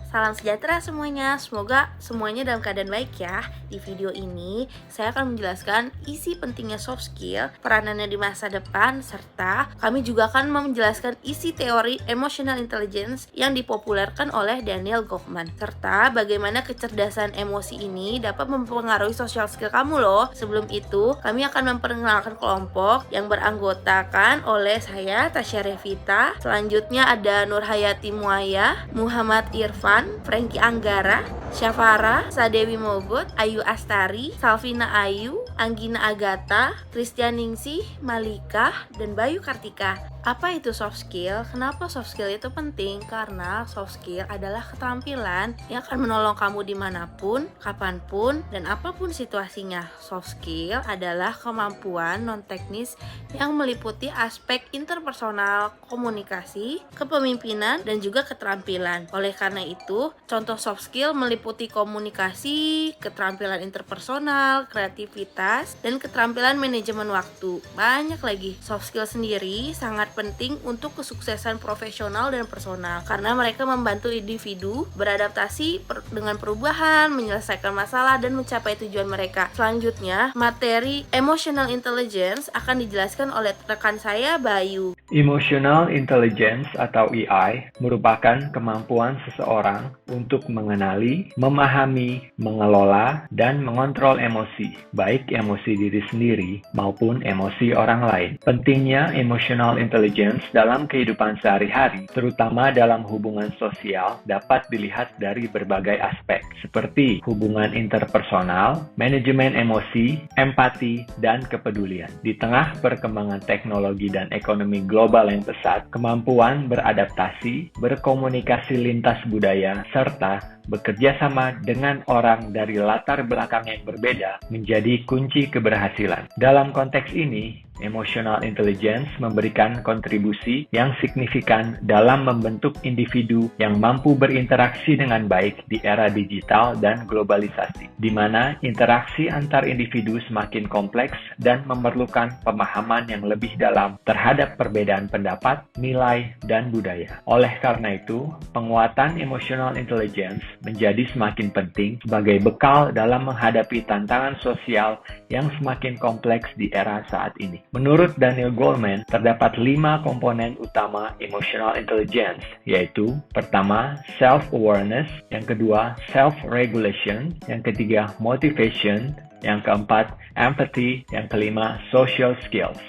Salam sejahtera semuanya, semoga semuanya dalam keadaan baik ya. Di video ini, saya akan menjelaskan isi pentingnya soft skill, peranannya di masa depan, serta kami juga akan menjelaskan isi teori emotional intelligence yang dipopulerkan oleh Daniel Goffman, serta bagaimana kecerdasan emosi ini dapat mempengaruhi social skill kamu loh. Sebelum itu, kami akan memperkenalkan kelompok yang beranggotakan oleh saya, Tasya Revita. Selanjutnya ada Nurhayati Muaya, Muhammad Irfan, Frankie Anggara, Syafara, Sadewi Mogot, Ayu Astari, Salvina Ayu, Anggina Agatha, Kristianingsih, Malika, dan Bayu Kartika. Apa itu soft skill? Kenapa soft skill itu penting? Karena soft skill adalah keterampilan yang akan menolong kamu dimanapun, kapanpun, dan apapun situasinya. Soft skill adalah kemampuan non-teknis yang meliputi aspek interpersonal, komunikasi, kepemimpinan, dan juga keterampilan. Oleh karena itu, contoh soft skill meliputi komunikasi, keterampilan interpersonal, kreativitas, dan keterampilan manajemen waktu. Banyak lagi. Soft skill sendiri sangat penting untuk kesuksesan profesional dan personal karena mereka membantu individu beradaptasi dengan perubahan, menyelesaikan masalah, dan mencapai tujuan mereka. Selanjutnya, materi emotional intelligence akan dijelaskan oleh rekan saya, Bayu. Emotional intelligence atau EI merupakan kemampuan seseorang untuk mengenali, memahami, mengelola, dan mengontrol emosi, baik emosi diri sendiri maupun emosi orang lain. Pentingnya emotional intelligence dalam kehidupan sehari-hari, terutama dalam hubungan sosial, dapat dilihat dari berbagai aspek, seperti hubungan interpersonal, manajemen emosi, empati, dan kepedulian. Di tengah perkembangan teknologi dan ekonomi global yang pesat, kemampuan beradaptasi, berkomunikasi lintas budaya, serta bekerja sama dengan orang dari latar belakang yang berbeda menjadi kunci keberhasilan. Dalam konteks ini, emotional intelligence memberikan kontribusi yang signifikan dalam membentuk individu yang mampu berinteraksi dengan baik di era digital dan globalisasi, di mana interaksi antar individu semakin kompleks dan memerlukan pemahaman yang lebih dalam terhadap perbedaan pendapat, nilai, dan budaya. Oleh karena itu, penguatan emotional intelligence menjadi semakin penting sebagai bekal dalam menghadapi tantangan sosial yang semakin kompleks di era saat ini. Menurut Daniel Goleman, terdapat 5 komponen utama emotional intelligence, yaitu pertama, self-awareness, yang kedua, self-regulation, yang ketiga, motivation, yang keempat, empathy, yang kelima, social skills.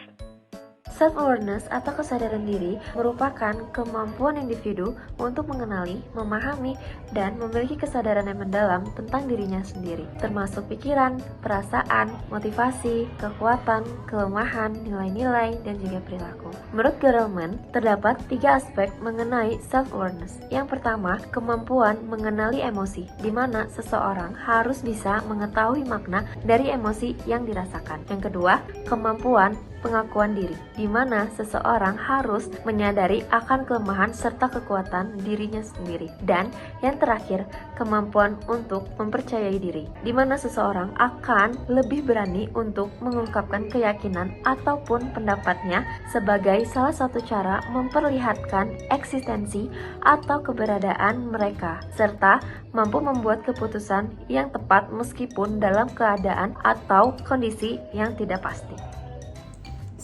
Self-awareness atau kesadaran diri merupakan kemampuan individu untuk mengenali, memahami, dan memiliki kesadaran yang mendalam tentang dirinya sendiri, termasuk pikiran, perasaan, motivasi, kekuatan, kelemahan, nilai-nilai, dan juga perilaku. Menurut Goleman, terdapat 3 aspek mengenai self-awareness. Yang pertama, kemampuan mengenali emosi, di mana seseorang harus bisa mengetahui makna dari emosi yang dirasakan. Yang kedua, kemampuan pengakuan diri, di mana seseorang harus menyadari akan kelemahan serta kekuatan dirinya sendiri. Dan yang terakhir, kemampuan untuk mempercayai diri, di mana seseorang akan lebih berani untuk mengungkapkan keyakinan ataupun pendapatnya sebagai salah satu cara memperlihatkan eksistensi atau keberadaan mereka, serta mampu membuat keputusan yang tepat meskipun dalam keadaan atau kondisi yang tidak pasti.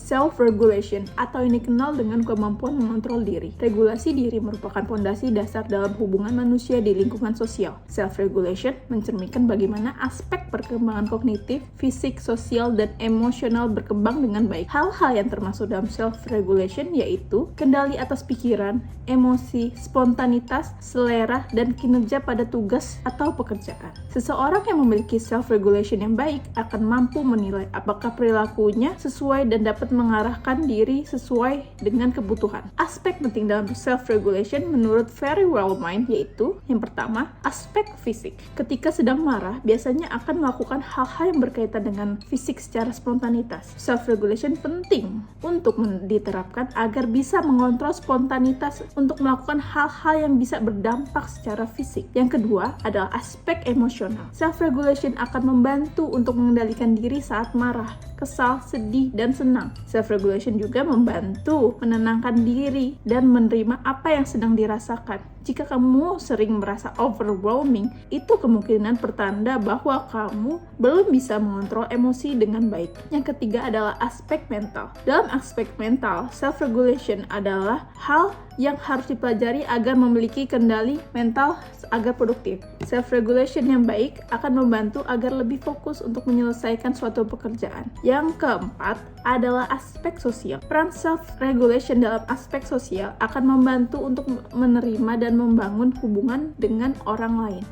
Self-regulation atau yang dikenal dengan kemampuan mengontrol diri. Regulasi diri merupakan fondasi dasar dalam hubungan manusia di lingkungan sosial. Self-regulation mencerminkan bagaimana aspek perkembangan kognitif, fisik, sosial, dan emosional berkembang dengan baik. Hal-hal yang termasuk dalam self-regulation yaitu kendali atas pikiran, emosi, spontanitas, selera, dan kinerja pada tugas atau pekerjaan. Seseorang yang memiliki self-regulation yang baik akan mampu menilai apakah perilakunya sesuai dan dapat mengarahkan diri sesuai dengan kebutuhan. Aspek penting dalam self-regulation menurut Very Well Mind yaitu yang pertama, aspek fisik. Ketika sedang marah, biasanya akan melakukan hal-hal yang berkaitan dengan fisik secara spontanitas. Self-regulation penting untuk diterapkan agar bisa mengontrol spontanitas untuk melakukan hal-hal yang bisa berdampak secara fisik. Yang kedua adalah aspek emosional. Self-regulation akan membantu untuk mengendalikan diri saat marah, kesal, sedih, dan senang. Self-regulation juga membantu menenangkan diri dan menerima apa yang sedang dirasakan. Jika kamu sering merasa overwhelming, itu kemungkinan pertanda bahwa kamu belum bisa mengontrol emosi dengan baik. Yang ketiga adalah aspek mental. Dalam aspek mental, self-regulation adalah hal yang harus dipelajari agar memiliki kendali mental agar produktif. Self-regulation yang baik akan membantu agar lebih fokus untuk menyelesaikan suatu pekerjaan. Yang keempat adalah aspek sosial. Peran self-regulation dalam aspek sosial akan membantu untuk menerima dan membangun hubungan dengan orang lain.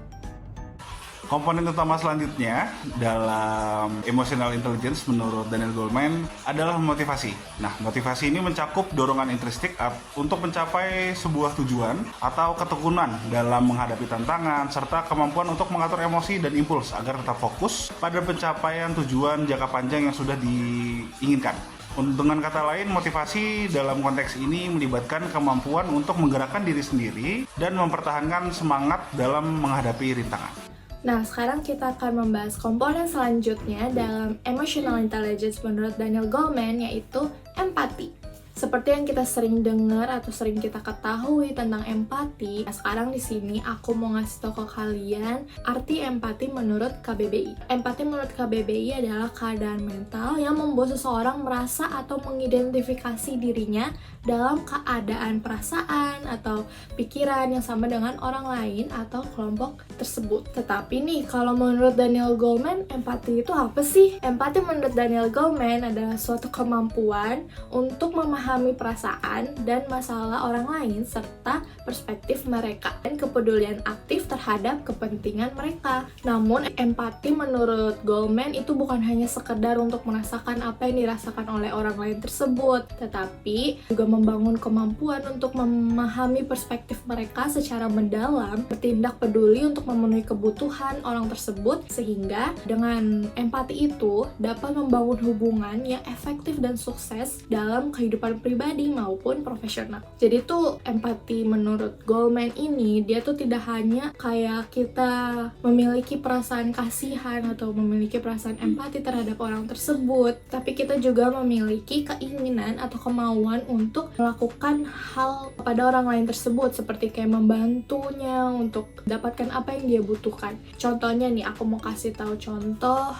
Komponen utama selanjutnya dalam emotional intelligence menurut Daniel Goleman adalah motivasi. Nah, motivasi ini mencakup dorongan intrinsik untuk mencapai sebuah tujuan atau ketekunan dalam menghadapi tantangan serta kemampuan untuk mengatur emosi dan impuls agar tetap fokus pada pencapaian tujuan jangka panjang yang sudah diinginkan. Dengan kata lain, motivasi dalam konteks ini melibatkan kemampuan untuk menggerakkan diri sendiri dan mempertahankan semangat dalam menghadapi rintangan. Nah, sekarang kita akan membahas komponen selanjutnya dalam emotional intelligence menurut Daniel Goleman, yaitu empati. Seperti yang kita sering dengar atau sering kita ketahui tentang empati, nah sekarang di sini aku mau ngasih tahu ke kalian arti empati menurut KBBI. Empati menurut KBBI adalah keadaan mental yang membuat seseorang merasa atau mengidentifikasi dirinya dalam keadaan perasaan atau pikiran yang sama dengan orang lain atau kelompok tersebut. Tetapi nih, kalau menurut Daniel Goleman, empati itu apa sih? Empati menurut Daniel Goleman adalah suatu kemampuan untuk memahami perasaan dan masalah orang lain serta perspektif mereka dan kepedulian aktif terhadap kepentingan mereka. Namun, empati menurut Goleman itu bukan hanya sekedar untuk merasakan apa yang dirasakan oleh orang lain tersebut, tetapi juga membangun kemampuan untuk memahami perspektif mereka secara mendalam, bertindak peduli untuk memenuhi kebutuhan orang tersebut, sehingga dengan empati itu dapat membangun hubungan yang efektif dan sukses dalam kehidupan pribadi maupun profesional. Jadi tuh empati menurut Goleman ini, dia tuh tidak hanya kayak kita memiliki perasaan kasihan atau memiliki perasaan empati terhadap orang tersebut, tapi kita juga memiliki keinginan atau kemauan untuk melakukan hal pada orang lain tersebut, seperti kayak membantunya untuk dapatkan apa yang dia butuhkan. Contohnya nih, aku mau kasih tahu contoh.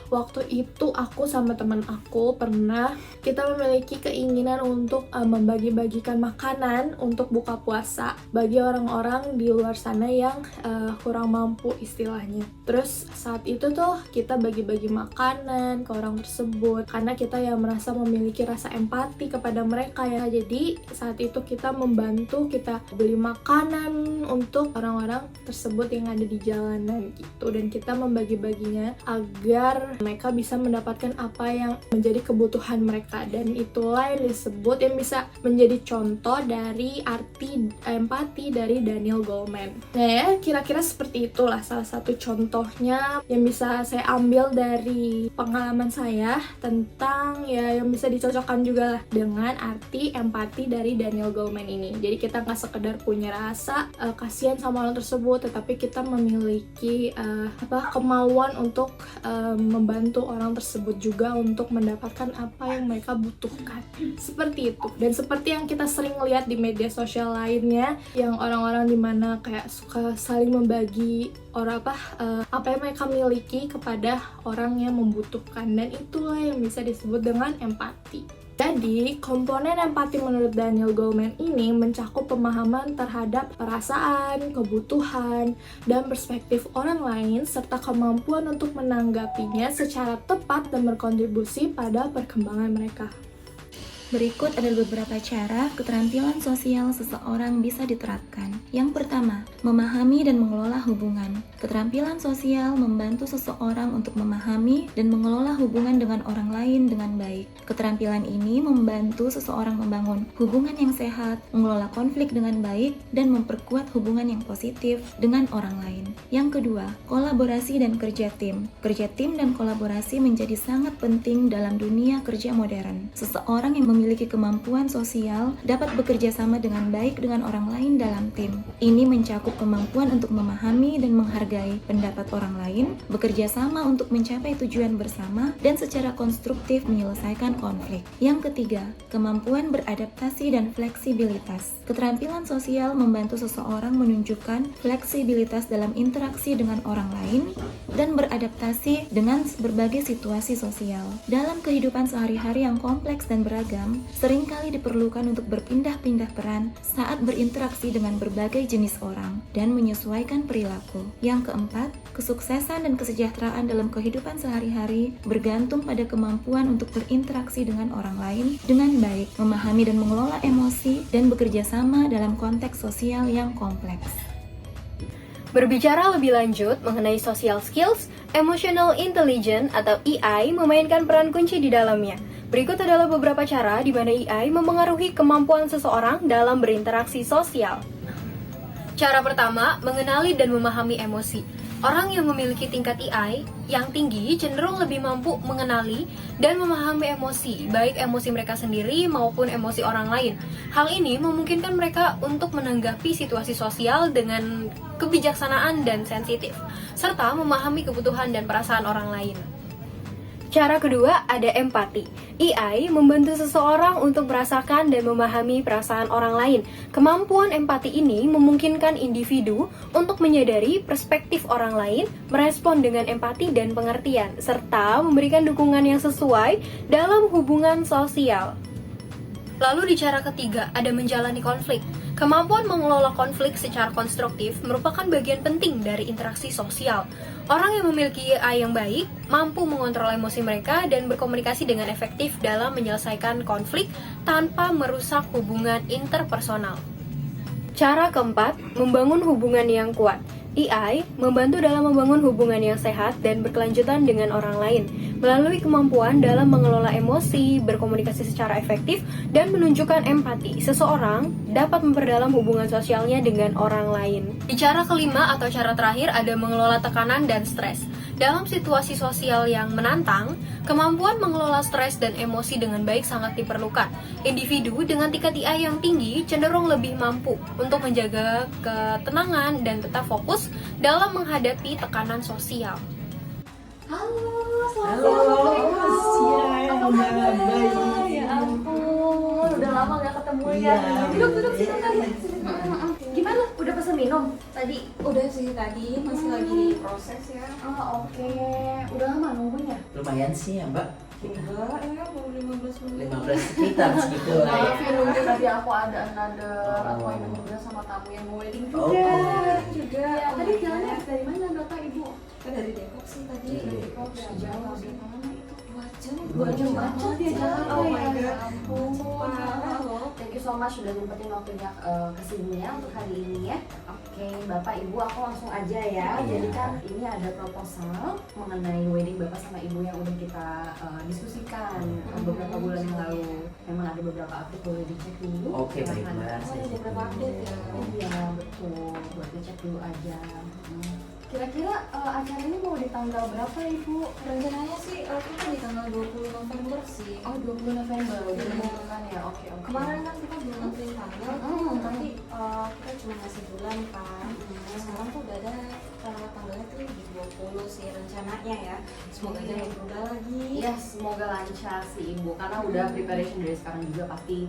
Waktu itu aku sama teman aku pernah kita memiliki keinginan untuk membagi-bagikan makanan untuk buka puasa bagi orang-orang di luar sana yang kurang mampu istilahnya. Terus saat itu tuh kita bagi-bagi makanan ke orang tersebut karena kita yang merasa memiliki rasa empati kepada mereka ya. Jadi saat itu kita membantu, kita beli makanan untuk orang-orang tersebut yang ada di jalanan gitu, dan kita membagi-baginya agar mereka bisa mendapatkan apa yang menjadi kebutuhan mereka. Dan itulah yang disebut, yang bisa menjadi contoh dari arti empati dari Daniel Goleman. Nah ya, kira-kira seperti itulah salah satu contohnya yang bisa saya ambil dari pengalaman saya tentang ya yang bisa dicocokkan juga lah dengan arti empati dari Daniel Goleman ini. Jadi kita nggak sekedar punya rasa kasihan sama orang tersebut, tetapi kita memiliki kemauan untuk membantu orang tersebut juga untuk mendapatkan apa yang mereka butuhkan. Seperti itu. Dan seperti yang kita sering lihat di media sosial lainnya, yang orang-orang dimana kayak suka saling membagi apa yang mereka miliki kepada orang yang membutuhkan, dan itulah yang bisa disebut dengan empati. Jadi, komponen empati menurut Daniel Goleman ini mencakup pemahaman terhadap perasaan, kebutuhan, dan perspektif orang lain, serta kemampuan untuk menanggapinya secara tepat dan berkontribusi pada perkembangan mereka. Berikut ada beberapa cara keterampilan sosial seseorang bisa diterapkan. Yang pertama, memahami dan mengelola hubungan. Keterampilan sosial membantu seseorang untuk memahami dan mengelola hubungan dengan orang lain dengan baik. Keterampilan ini membantu seseorang membangun hubungan yang sehat, mengelola konflik dengan baik, dan memperkuat hubungan yang positif dengan orang lain. Yang kedua, kolaborasi dan kerja tim. Kerja tim dan kolaborasi menjadi sangat penting dalam dunia kerja modern. Seseorang yang memiliki kemampuan sosial dapat bekerja sama dengan baik dengan orang lain dalam tim. Ini mencakup kemampuan untuk memahami dan menghargai pendapat orang lain, bekerja sama untuk mencapai tujuan bersama, dan secara konstruktif menyelesaikan konflik. Yang ketiga, kemampuan beradaptasi dan fleksibilitas. Keterampilan sosial membantu seseorang menunjukkan fleksibilitas dalam interaksi dengan orang lain dan beradaptasi dengan berbagai situasi sosial. Dalam kehidupan sehari-hari yang kompleks dan beragam, seringkali diperlukan untuk berpindah-pindah peran saat berinteraksi dengan berbagai jenis orang dan menyesuaikan perilaku. Yang keempat, kesuksesan dan kesejahteraan dalam kehidupan sehari-hari bergantung pada kemampuan untuk berinteraksi dengan orang lain dengan baik, memahami dan mengelola emosi, dan bekerja sama dalam konteks sosial yang kompleks. Berbicara lebih lanjut mengenai social skills, emotional intelligence atau EI memainkan peran kunci di dalamnya. Berikut adalah beberapa cara di mana EI memengaruhi kemampuan seseorang dalam berinteraksi sosial. Cara pertama, mengenali dan memahami emosi. Orang yang memiliki tingkat EI yang tinggi cenderung lebih mampu mengenali dan memahami emosi, baik emosi mereka sendiri maupun emosi orang lain. Hal ini memungkinkan mereka untuk menanggapi situasi sosial dengan kebijaksanaan dan sensitif, serta memahami kebutuhan dan perasaan orang lain. Cara kedua, ada empati. EI membantu seseorang untuk merasakan dan memahami perasaan orang lain. Kemampuan empati ini memungkinkan individu untuk menyadari perspektif orang lain, merespon dengan empati dan pengertian, serta memberikan dukungan yang sesuai dalam hubungan sosial. Lalu di cara ketiga, ada menjalani konflik. Kemampuan mengelola konflik secara konstruktif merupakan bagian penting dari interaksi sosial. Orang yang memiliki EI yang baik mampu mengontrol emosi mereka dan berkomunikasi dengan efektif dalam menyelesaikan konflik tanpa merusak hubungan interpersonal. Cara keempat, membangun hubungan yang kuat. EI membantu dalam membangun hubungan yang sehat dan berkelanjutan dengan orang lain melalui kemampuan dalam mengelola emosi, berkomunikasi secara efektif, dan menunjukkan empati. Seseorang dapat memperdalam hubungan sosialnya dengan orang lain. Di cara kelima atau cara terakhir ada mengelola tekanan dan stres. Dalam situasi sosial yang menantang, kemampuan mengelola stres dan emosi dengan baik sangat diperlukan. Individu dengan tingkat EI yang tinggi cenderung lebih mampu untuk menjaga ketenangan dan tetap fokus dalam menghadapi tekanan sosial. Halo, siang, baik. Ya ampun, udah lama gak ketemu ya. Duduk sini kali. Gimana? Udah pesen minum tadi? Udah sih tadi, masih lagi proses ya. Oh, oke. Udah lama nunggunya? Lumayan sih ya Mbak. Enggak, ya baru 15 menit. 15 sekitar segitu lah ya. Maaf ya nunggu, tadi aku ada another appointment juga sama tamu yang mau wedding juga. Juga. Tadi jalannya dari mana Bapak Ibu? Kan dari Depok sih tadi. Dari Depok, jauh dari mana itu? 2 jam. 2 jam macet ya Jakarta Oh my ya. god. Ya ampun. Parah loh. Thank you so much sudah nyempetin waktunya kesini ya untuk hari ini ya. Oke, Bapak Ibu aku langsung aja ya. Jadi kan ini ada proposal mengenai wedding Bapak sama Ibu yang udah kita diskusikan beberapa bulan yang lalu. Memang ada beberapa update, boleh dicek dulu. Oke, baik, Silahkan. Mbak. Oh, ada beberapa update ya. Iya, betul. Buat dicek dulu aja. Kira-kira acara ini mau di tanggal berapa Ibu? Rencananya sih kita di tanggal 20 November sih. Oh, 20 November udah diumumkan ya. Oke. Kemarin kan kita belum nentuin tanggal, tapi kita cuma ngasih bulan kan. Sekarang tuh udah ada tanggalnya tuh di 20 sih rencananya ya. Semoga aja lebih mudah lagi. Ya, semoga lancar sih Ibu. Karena udah preparation dari sekarang juga pasti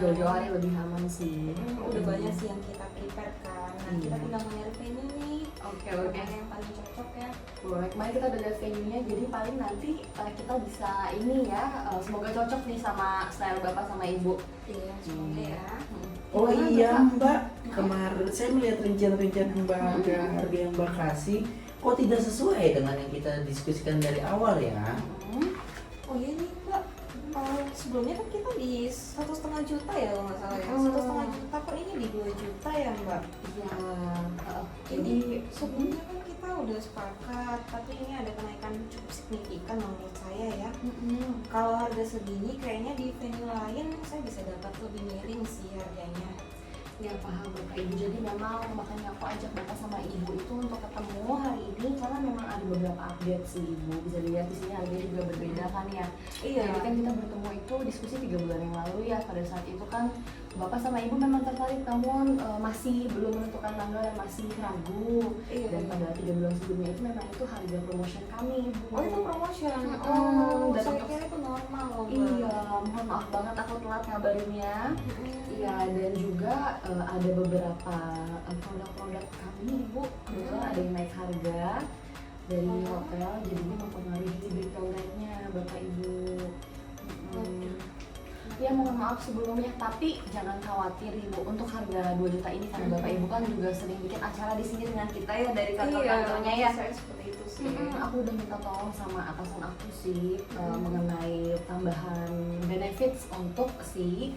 jauh-jauh hari lebih aman sih. Udah banyak sih yang kita prepare kan. Nah, kita tinggal nyari venue nih. Oke. Yang paling cocok ya. Boleh, kemarin kita udah lihat venue-nya, jadi paling nanti kita bisa ini ya, semoga cocok nih sama style Bapak sama Ibu. Iya, semoga ya. Oh iya Mbak, kemarin saya melihat rencana-rencana Mbak harga yang Mbak kasih kok tidak sesuai dengan yang kita diskusikan dari awal ya. Oh iya nih Mbak, sebelumnya kan kita di 1,5 juta ya kalau nggak salah ya. 1,5 juta, kok ini di 2 juta ya Mbak? Iya. Jadi sebelumnya kan kita udah sepakat, tapi ini ada kenaikan cukup signifikan menurut saya ya. Kalau harga segini kayaknya di venue lain saya bisa dapat lebih miring sih harganya. Ya paham Bapak Ibu, jadi memang makanya aku ajak Bapak sama Ibu itu untuk ketemu hari ini karena memang ada beberapa update sih Ibu. Bisa dilihat di sini harganya juga berbeda kan ya. Iya. Jadi kan kita bertemu itu diskusi 3 bulan yang lalu ya. Pada saat itu kan Bapak sama Ibu memang tertarik namun masih belum menentukan tanggal dan masih ragu. Iya. Dan pada 3 bulan sebelumnya itu memang itu harga promotion kami Ibu. Oh itu promotion. Dan Saya untuk- kira itu normal loh. Mbak. Iya, mohon maaf banget aku telat ngabarinnya. Iya, dan juga ada beberapa produk-produk kami Ibu, kebetulan ada yang naik harga dari hotel, jadinya mempengaruhi breakdown rate-nya Bapak Ibu. Ya mohon maaf sebelumnya, tapi jangan khawatir Ibu untuk harga 2 juta ini karena Bapak Ibu kan juga sering bikin acara di sini dengan kita ya dari kantor-kantornya ya. Saya seperti itu sih. Aku udah minta tolong sama atasan aku sih mengenai tambahan benefits untuk si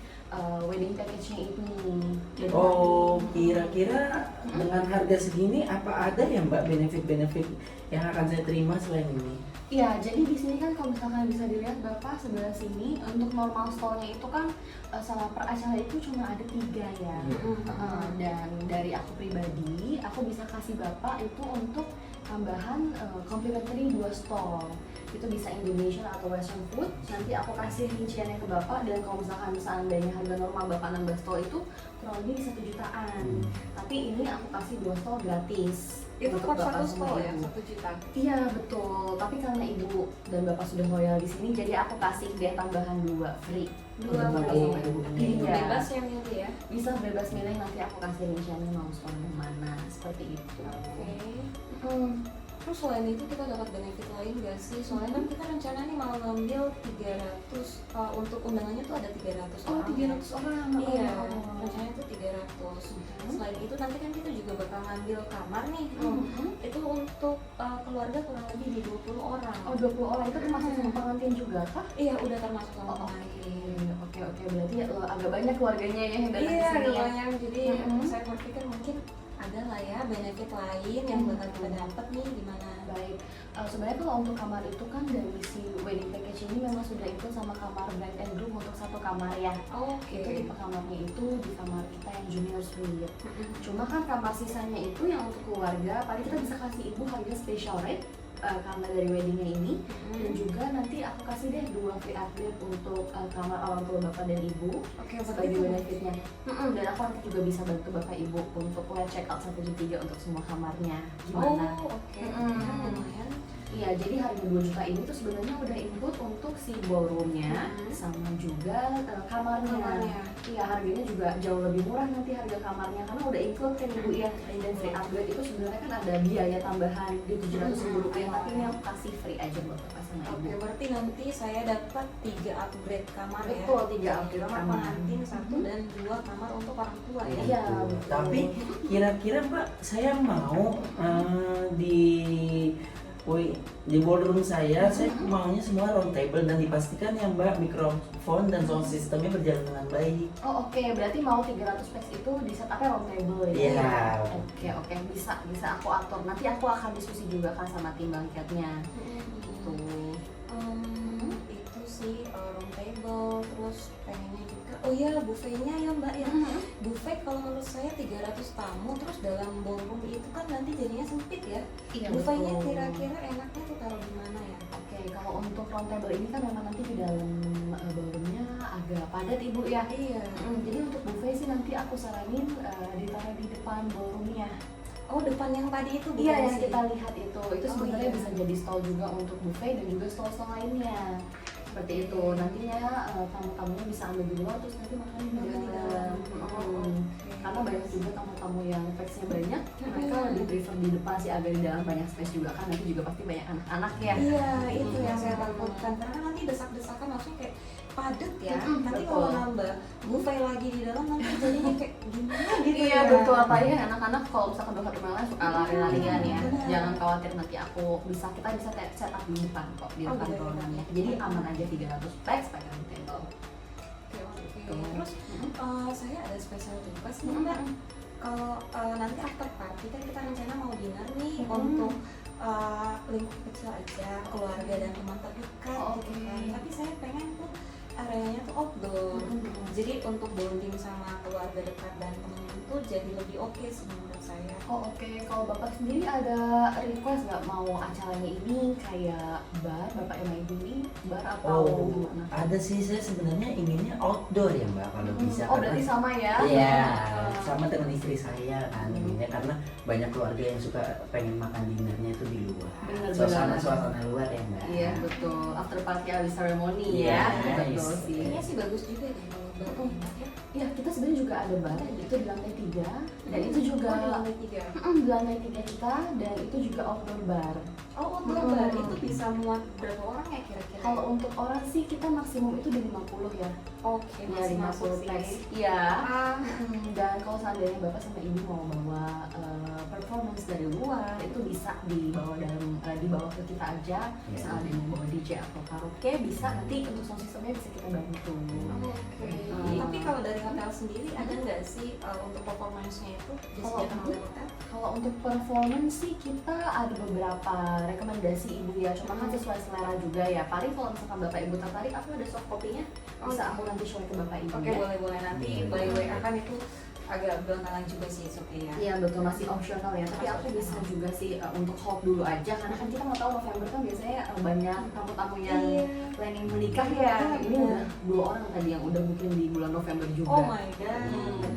wedding package-nya ini. Jadi Oh, kira-kira dengan harga segini apa ada ya Mbak benefit-benefit yang akan saya terima selain ini? Iya, jadi di sini kan kalau misalkan bisa dilihat Bapak sebelah sini untuk normal store-nya itu kan salah per acara itu cuma ada 3 ya. Dan dari aku pribadi, aku bisa kasih Bapak itu untuk tambahan complimentary 2 stall. Itu bisa Indonesian atau Western food. Nanti aku kasih rinciannya ke Bapak dan kalau misalkan seandainya harga normal Bapak 16 stall itu kurang lebih 1 jutaan. Tapi ini aku kasih 2 stall gratis. Itu untuk per Bapak satu sama stall ya, Ibu. 1 juta. Iya betul, tapi karena Ibu dan Bapak sudah loyal di sini, jadi aku kasih dia tambahan 2 free. 2 Untuk Bapak free. sama Ibu. Iya. Iya. Bebas ya milih ya. Bisa bebas milih, nanti aku kasih rinciannya mau store yang mana, seperti itu. Terus selain itu kita dapat benefit lain gak sih? Soalnya kan kita rencana nih mau ngambil 300 untuk undangannya tuh ada 300 Oh, orang. 300 orang. Iya, Oh. rencananya tuh 300. Selain itu nanti kan kita juga bakal ngambil kamar nih. Itu untuk keluarga kurang lebih di 20 orang. Oh, 20 orang itu termasuk sama pengantin juga kah? Iya, udah termasuk sama Oh, pengantin. Oke, berarti agak banyak keluarganya ya yang datang Iya, ke sini ya. banyak. Jadi saya berpikir mungkin ada lah ya benefit lain yang bakal kita dapat nih gimana. Baik, sebenarnya kalau untuk kamar itu kan dari si wedding package ini memang sudah ikut sama kamar bride and groom untuk 1 kamar ya. Oke. Itu tipe kamarnya itu di kamar kita yang junior suite. Cuma kan kamar sisanya itu yang untuk keluarga, paling kita bisa kasih ibu harga special rate karena dari weddingnya ini. Dan juga nanti aku kasih deh 2 free upgrade untuk kamar orang tua bapak dan ibu. Oke, sebagai benefitnya. Dan aku nanti juga bisa bantu bapak ibu untuk check out 1 jam 3 untuk semua kamarnya. Gimana? Oh, oke. Lumayan. Iya, jadi harga 2 juta ini tuh sebenarnya udah input untuk si ballroomnya sama juga kamarnya. Iya, harganya juga jauh lebih murah nanti harga kamarnya karena udah include kan Ibu ya. Dan free upgrade itu sebenarnya kan ada biaya tambahan di 700.000 rupiah, tapi ini aku kasih free aja buat Bapak sama Ibu. Oke, berarti nanti saya dapat 3 upgrade kamar ya. Betul, 3 upgrade kamar kamar. pengantin 1 dan 2 kamar untuk orang tua ya. Iya, betul. Tapi kira-kira Mbak, saya mau di ballroom saya maunya semua round table dan dipastikan ya Mbak mikrofon dan sound systemnya berjalan dengan baik. Oh oke, berarti mau 300 pax itu di setupnya round table ya? Iya. Oke, bisa aku atur. Nanti aku akan diskusi juga kan sama tim bangkitnya. Gitu. Itu sih round table, terus pengennya juga oh iya buffetnya ya Mbak ya. Buffet kalau menurut saya 300 tamu, terus dalam ballroom itu kan nanti jadinya sempit ya. Iya, Buffetnya betul. kira-kira enaknya tuh taruh di mana ya? Oke, kalau untuk round table ini kan memang nanti di dalam ballroomnya agak padat Ibu ya. Iya. Jadi untuk buffet sih nanti aku saranin ditaruh di depan ballroomnya. Oh depan yang tadi itu bukan Iya, yang sih? kita lihat itu sebenarnya iya. bisa jadi stall juga untuk buffet dan juga stall-stall lainnya. Seperti itu, nantinya tamu-tamunya bisa ambil di luar terus nanti makan di dalam. Karena banyak juga tamu-tamu yang faxnya banyak, mereka lebih prefer di depan sih, agak di dalam banyak space juga kan, nanti juga pasti banyak anak-anak ya. Iya, itu yang saya takutkan karena nanti desak-desakan langsung kayak padat ya. Nanti betul. kalau nambah buffet lagi di dalam nanti jadinya kayak gimana gitu Iya ya. betul, apalagi anak-anak kalau misalkan udah ketemu yang lain suka lari-larian ya. benar. Jangan khawatir, nanti kita bisa set up di depan kok, di depan gitu ya. ruangannya. Jadi aman aja 300 pax pakai round table. Oke. Terus saya ada special request nih Mbak. Kalau nanti after party kan kita rencana mau dinner nih untuk lingkup kecil aja, keluarga dan teman terdekat gitu kan. Tapi saya pengen tuh areanya tuh outdoor. Jadi untuk bonding sama keluarga dekat dan teman itu jadi lebih oke sih menurut saya. Oh oke, kalau Bapak sendiri ada request nggak mau acaranya ini kayak bar, Bapak emang ini bar atau gimana? Ada sih, saya sebenarnya inginnya outdoor ya Mbak kalau bisa. Oh berarti sama ya? Iya, sama dengan istri saya kan inginnya, karena banyak keluarga yang suka pengen makan dinernya itu di luar. Suasana luar ya Mbak. Iya betul, after party habis ceremony Iya, ya. Betul sih. Kayaknya sih bagus juga deh kalau bar. Iya, kita sebenarnya juga ada bar itu di lantai 3 dan itu juga di lantai 3. di lantai 3 kita, dan itu juga outdoor bar. Oh, outdoor bar itu bisa muat berapa orang ya kira-kira? Kalau untuk orang sih kita maksimum itu di 50 ya. Oke, Ya masih masuk 50 sih. pax. Iya. Dan kalau seandainya Bapak sama Ibu mau bawa performance dari luar, itu bisa dibawa ke kita aja. Misalnya ada yang mau bawa DJ atau karaoke, bisa nanti untuk sound systemnya bisa kita bantu. Oke. Tapi kalau dari hotel sendiri ada nggak sih untuk performance-nya itu disediakan oleh hotel? Kalau untuk performance sih kita ada beberapa rekomendasi Ibu ya, cuma kan sesuai selera juga ya. Paling kalau misalkan Bapak Ibu tertarik, aku ada soft copy-nya, bisa aku nanti share ke Bapak Ibu. Oke, ya. boleh nanti by WA kan itu agak belakangan juga sih, oke ya. Iya betul, masih optional ya, tapi aku bisa juga sih untuk hold dulu aja, karena kan kita mau tahu November kan biasanya banyak tamu-tamu yang planning menikah ya. Ini udah 2 orang tadi yang udah mungkin di bulan November juga. Oh my god.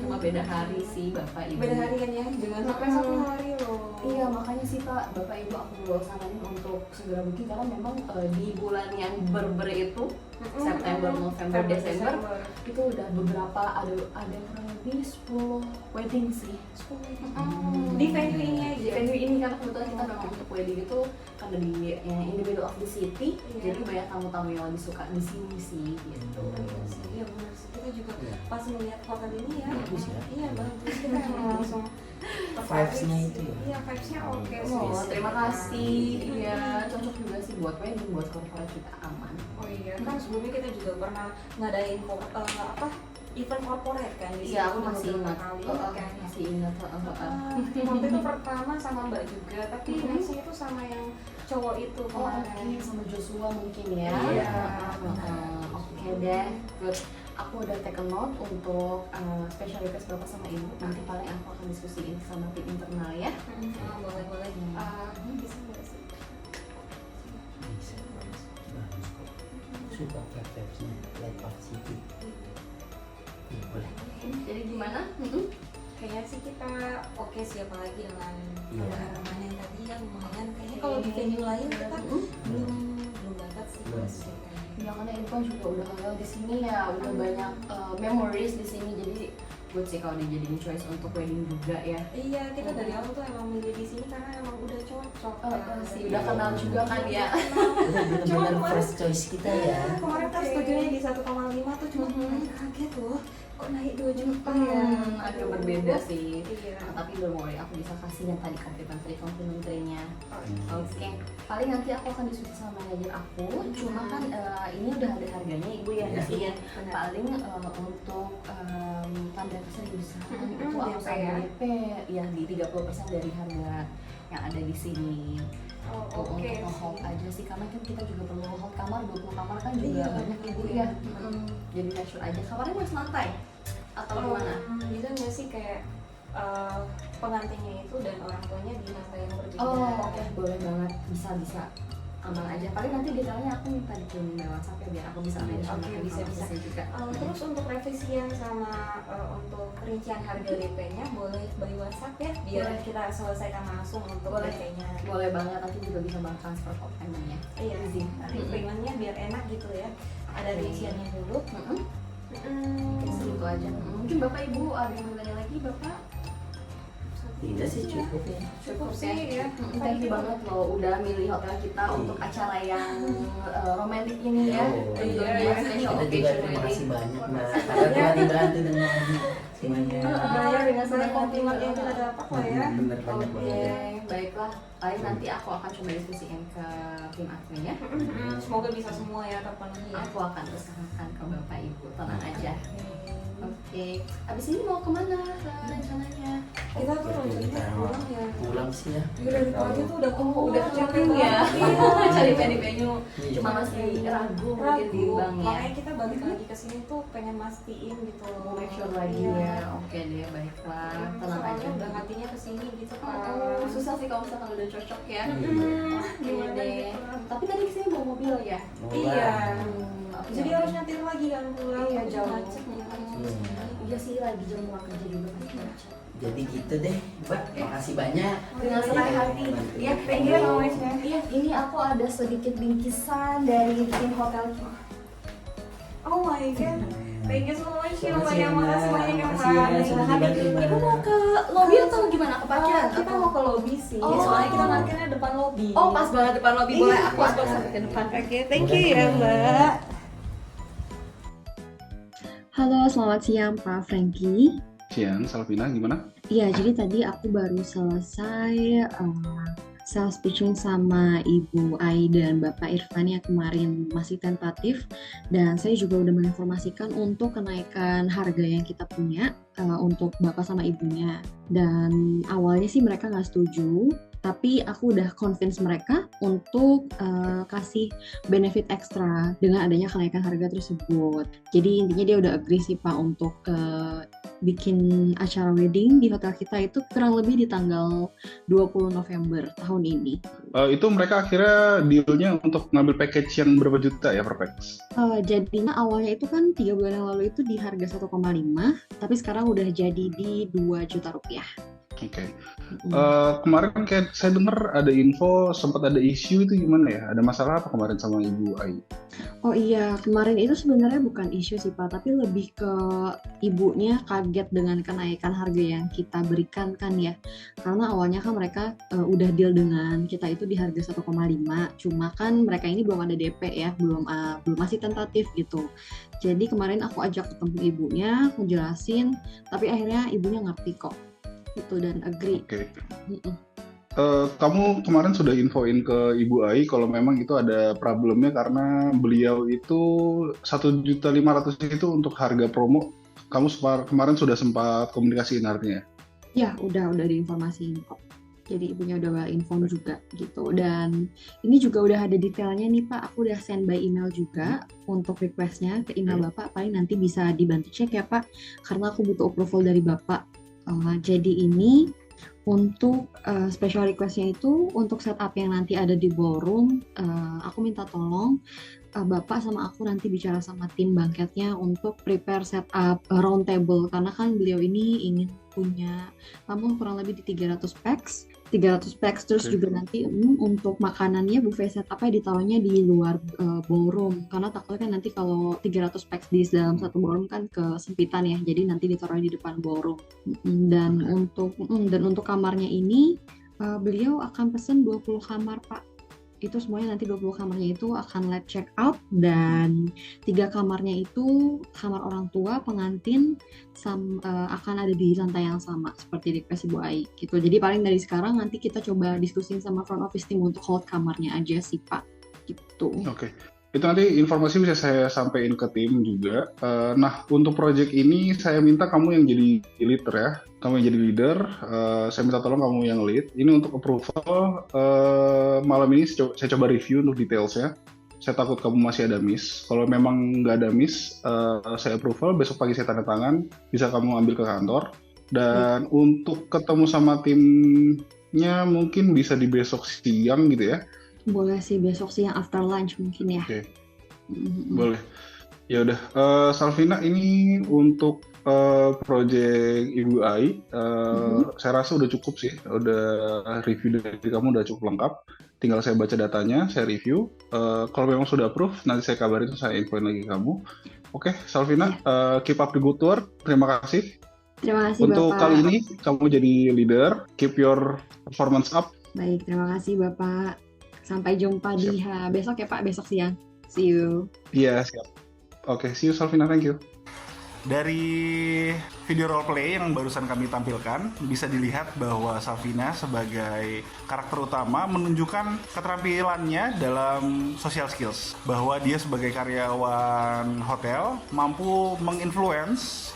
Cuma beda hari sih Bapak Ibu. Beda hari kan ya, jangan sampai 1 hari loh. Iya, makanya sih Pak, Bapak Ibu aku saranin untuk segera booking, karena memang di bulan yang berber itu September, November, Desember itu udah beberapa, ada kurang lebih 10 wedding sih. 10 wedding. Di venue ini aja. Di venue ini karena kebetulan kita memang untuk wedding itu karena di in the middle of the city, jadi banyak tamu-tamu yang lebih suka di sini sih gitu. Iya benar sih, kita juga pas melihat hotel ini ya. Bagus ya. Iya bagus, kita emang langsung Vibes-nya itu ya. Iya, vibes-nya oke sih. Oh, terima kasih. Iya, cocok juga sih buat wedding, buat corporate juga aman. Oh iya, kan sebelumnya kita juga pernah ngadain event corporate kan di sini. Iya, aku masih beberapa ingat. kali kan. Masih ingat. Waktu itu pertama sama Mbak juga, tapi nextnya itu sama yang cowok itu kemarin. Sama Joshua mungkin ya. Iya. Oke deh, good. Aku udah take a note untuk special request Bapak sama Ibu. Nanti paling aku akan diskusiin sama tim internal ya. Boleh. Bisa nggak sih? Bisa, bagus kok. Suka vibes-nya, light park city. Iya boleh. Jadi gimana? Kayaknya sih kita oke sih, apalagi dengan pengalaman yang tadi yang lumayan. Kayaknya kalau di venue lain kita belum dapat sih. Ya karena Irfan juga udah kenal di sini ya, udah banyak memories di sini, jadi good sih kalau dijadiin choice untuk wedding juga ya. Iya, kita dari awal tuh emang milih di sini karena emang udah cocok. Sih udah kenal juga kan ya. Benar-benar first choice kita ya. Kemarin kan setujunya di 1,5 tuh cuma kaget loh, kok naik 2 juta ya. Agak berbeda sih. Iya. Tapi don't worry, aku bisa kasih yang tadi komplimentary-nya. Oke. Paling nanti aku akan diskusi sama manajer aku. Cuma kan ini udah ada harganya Ibu ya. Iya. Paling untuk tanda keseriusan itu aku sama DP ya di 30% dari harga yang ada di sini. Untuk nge-hold aja sih, karena kan kita juga perlu hold kamar, 20 kamar kan juga banyak Ibu ya. Jadi make sure aja kamarnya masih lantai atau gimana? Bisa nggak sih kayak pengantinnya itu dan orang tuanya di lantai yang berbeda? Oh oke, boleh banget, bisa aman aja. Paling nanti detailnya aku minta dikirimin lewat WhatsApp ya, biar aku bisa manage sama bisa juga. Terus untuk revisian sama untuk rincian harga DP-nya boleh by WhatsApp ya, biar kita selesaikan langsung untuk DP-nya. Boleh banget, nanti juga bisa banget transfer of payment-nya. Iya sih, payment-nya biar enak gitu ya. Ada rinciannya dulu. Mungkin segitu aja. Mungkin Bapak Ibu ada yang mau tanya lagi, Bapak? Tidak sih, cukup ya. Cukup sih ya. Thank you banget loh udah milih hotel kita untuk acara yang romantis ini ya. Kita juga terima kasih banyak Mbak, karena telah dibantu dengan semuanya. Bayar dengan senang komplimen yang kita dapat lah ya. Bener banyak banget. Baiklah. Paling nanti aku akan coba diskusiin ke tim admin ya. Semoga bisa semua ya terpenuhi ya. Aku akan terus arahkan ke Bapak Ibu, tenang aja. Oke. Abis ini mau kemana rencananya? Kita tuh rencananya pulang ya. Pulang sih ya. Dari pagi tuh udah capek ya. Iya, cari venue. Cuma masih ragu mungkin di Bang ya. Makanya kita balik lagi ke sini tuh pengen mastiin gitu. Make sure lagi ya. Oke deh, baiklah. Tenang aja. Soalnya udah hatinya ke sini gitu kan. Susah sih kalau misalkan udah cocok ya. Gimana deh. gitu. Tapi tadi kesini bawa mobil ya? Iya. Oke. Jadi harus nyetir lagi kan pulang. Iya, jauh. Macet nih kan. Iya sih, lagi jam pulang kerja juga pasti macet. Jadi gitu deh, Mbak. Makasih banyak. Dengan senang hati. Iya, thank you so much ya. Iya, ini aku ada sedikit bingkisan dari tim hotel. Oh my god. Thank you so much ya Mbak. Makasih ya, Mbak. Makasih banyak ya Makasih ya, Mbak. sudah dibantu, Mbak. Ibu mau ke lobby atau gimana? Ke parkiran? Kita mau ke lobby sih. Oh. Soalnya kita parkirnya depan lobby. Oh, pas banget depan lobby. Boleh aku sampai ke depan. Oke, thank you ya Mbak. Halo, selamat siang Pak Frankie. Siang, Salvina gimana? Iya, jadi tadi aku baru selesai sales pitching sama Ibu Ai dan Bapak Irfan yang kemarin masih tentatif, dan saya juga udah menginformasikan untuk kenaikan harga yang kita punya untuk Bapak sama Ibunya. Dan awalnya sih mereka nggak setuju, tapi aku udah convince mereka untuk kasih benefit ekstra dengan adanya kenaikan harga tersebut. Jadi intinya dia udah agree sih Pak untuk bikin acara wedding di hotel kita itu kurang lebih di tanggal 20 November tahun ini. Itu mereka akhirnya dealnya untuk ngambil package yang berapa juta ya per package? Jadinya awalnya itu kan 3 bulan yang lalu itu di harga 1,5, tapi sekarang udah jadi di 2 juta rupiah. Oke. Kemarin kayak saya dengar ada info sempat ada isu, itu gimana ya? Ada masalah apa kemarin sama Ibu Ai? Oh iya, kemarin itu sebenarnya bukan isu sih Pak, tapi lebih ke ibunya kaget dengan kenaikan harga yang kita berikan kan ya. Karena awalnya kan mereka udah deal dengan kita itu di harga 1,5, cuma kan mereka ini belum ada DP ya, belum masih tentatif gitu. Jadi kemarin aku ajak ketemu ibunya, aku jelasin, tapi akhirnya ibunya ngerti kok. Itu dan agree. Oke. Kamu kemarin sudah infoin ke Ibu Ai kalau memang itu ada problemnya karena beliau itu 1.500.000 itu untuk harga promo. Kamu kemarin sudah sempat komunikasiin artinya? Ya, udah diinformasiin kok. Jadi ibunya udah info juga gitu. Dan ini juga udah ada detailnya nih Pak. Aku udah send by email juga untuk requestnya ke email Bapak. Paling nanti bisa dibantu cek ya Pak. Karena aku butuh approval dari Bapak. Jadi ini untuk special requestnya itu untuk setup yang nanti ada di ballroom, aku minta tolong Bapak sama aku nanti bicara sama tim banketnya untuk prepare setup round table, karena kan beliau ini ingin punya tamu kurang lebih di 300 packs terus juga nanti untuk makanannya buffet setupnya ditaruhnya di luar ballroom, karena takutnya kan nanti kalau 300 packs di dalam satu ballroom kan kesempitan ya, jadi nanti ditaruh di depan ballroom. Dan untuk kamarnya ini beliau akan pesen 20 kamar Pak. Itu semuanya nanti 20 kamarnya itu akan late check out, dan 3 kamarnya itu kamar orang tua, pengantin, akan ada di lantai yang sama seperti request Ibu Ai gitu. Jadi paling dari sekarang nanti kita coba diskusin sama front office team untuk hold kamarnya aja sih Pak gitu. Oke. Itu nanti informasi bisa saya sampaikan ke tim juga. Nah, untuk project ini saya minta kamu yang jadi leader ya. Kamu yang jadi leader, saya minta tolong kamu yang lead. Ini untuk approval, malam ini saya coba review untuk detailsnya. Saya takut kamu masih ada miss. Kalau memang nggak ada miss, saya approval, besok pagi saya tanda tangan, bisa kamu ambil ke kantor. Dan untuk ketemu sama timnya mungkin bisa di besok siang gitu ya. Boleh sih besok siang after lunch mungkin ya. Oke. Boleh. Ya udah, Salvina, ini untuk project Ibu Ai, saya rasa udah cukup sih. Udah review dari kamu udah cukup lengkap. Tinggal saya baca datanya, saya review. Kalau memang sudah approve, nanti saya kabarin, saya infoin lagi kamu. Oke, Salvina, keep up the good work. Terima kasih. Terima kasih untuk Bapak. kali ini kamu jadi leader. Keep your performance up. Baik, terima kasih Bapak. Sampai jumpa di besok ya Pak, besok siang. See you. Iya, siap. Oke, see you Salvina, thank you. Dari video roleplay yang barusan kami tampilkan, bisa dilihat bahwa Salvina sebagai karakter utama menunjukkan keterampilannya dalam social skills. Bahwa dia sebagai karyawan hotel mampu menginfluence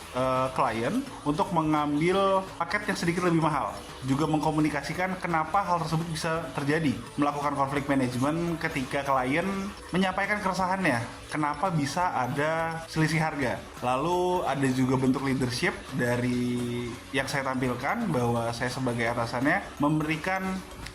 klien untuk mengambil paket yang sedikit lebih mahal. Juga mengkomunikasikan kenapa hal tersebut bisa terjadi. Melakukan konflik manajemen ketika klien menyampaikan keresahannya. Kenapa bisa ada selisih harga. Lalu ada juga bentuk leadership dari yang saya tampilkan, bahwa saya sebagai atasannya memberikan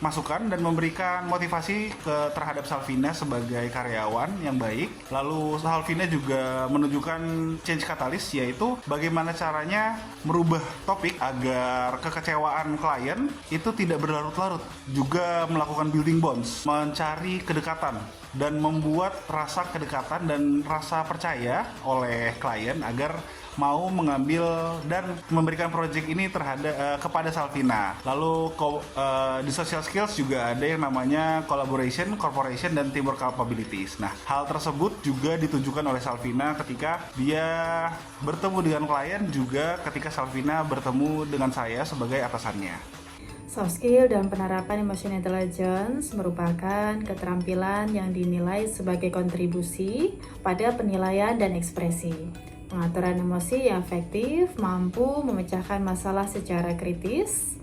masukan dan memberikan motivasi terhadap Salvina sebagai karyawan yang baik. Lalu Salvina juga menunjukkan change catalyst, yaitu bagaimana caranya merubah topik agar kekecewaan klien itu tidak berlarut-larut. Juga melakukan building bonds, mencari kedekatan dan membuat rasa kedekatan dan rasa percaya oleh klien agar mau mengambil dan memberikan project ini kepada Salvina. Lalu di social skills juga ada yang namanya collaboration, cooperation, dan teamwork capabilities. Nah, hal tersebut juga ditunjukkan oleh Salvina ketika dia bertemu dengan klien, juga ketika Salvina bertemu dengan saya sebagai atasannya. Soft skill dan penerapan emotional intelligence merupakan keterampilan yang dinilai sebagai kontribusi pada penilaian dan ekspresi. Pengaturan emosi yang efektif mampu memecahkan masalah secara kritis,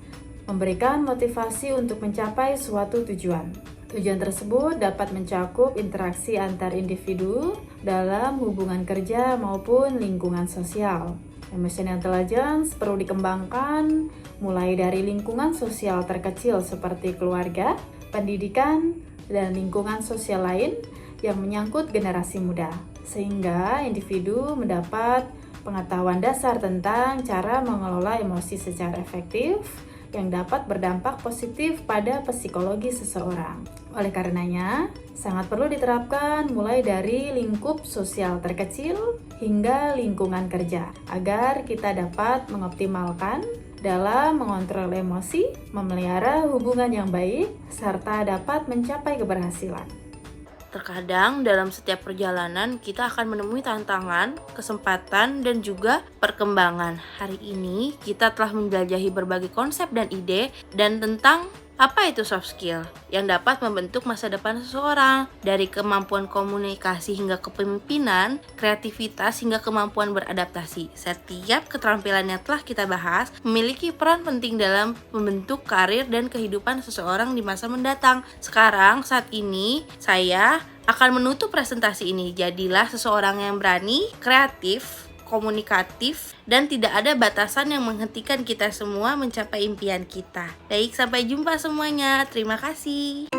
memberikan motivasi untuk mencapai suatu tujuan. Tujuan tersebut dapat mencakup interaksi antar individu dalam hubungan kerja maupun lingkungan sosial. Emotional intelligence perlu dikembangkan mulai dari lingkungan sosial terkecil seperti keluarga, pendidikan, dan lingkungan sosial lain yang menyangkut generasi muda, sehingga individu mendapat pengetahuan dasar tentang cara mengelola emosi secara efektif yang dapat berdampak positif pada psikologi seseorang. Oleh karenanya, sangat perlu diterapkan mulai dari lingkup sosial terkecil hingga lingkungan kerja, agar kita dapat mengoptimalkan dalam mengontrol emosi, memelihara hubungan yang baik, serta dapat mencapai keberhasilan. Terkadang dalam setiap perjalanan kita akan menemui tantangan, kesempatan, dan juga perkembangan. Hari ini kita telah menjelajahi berbagai konsep dan ide dan tentang apa itu soft skill yang dapat membentuk masa depan seseorang, dari kemampuan komunikasi hingga kepemimpinan, kreativitas hingga kemampuan beradaptasi. Setiap keterampilan yang telah kita bahas memiliki peran penting dalam membentuk karir dan kehidupan seseorang di masa mendatang. Sekarang, saat ini, saya akan menutup presentasi ini. Jadilah seseorang yang berani, kreatif, komunikatif, dan tidak ada batasan yang menghentikan kita semua mencapai impian kita. Baik, sampai jumpa semuanya. Terima kasih.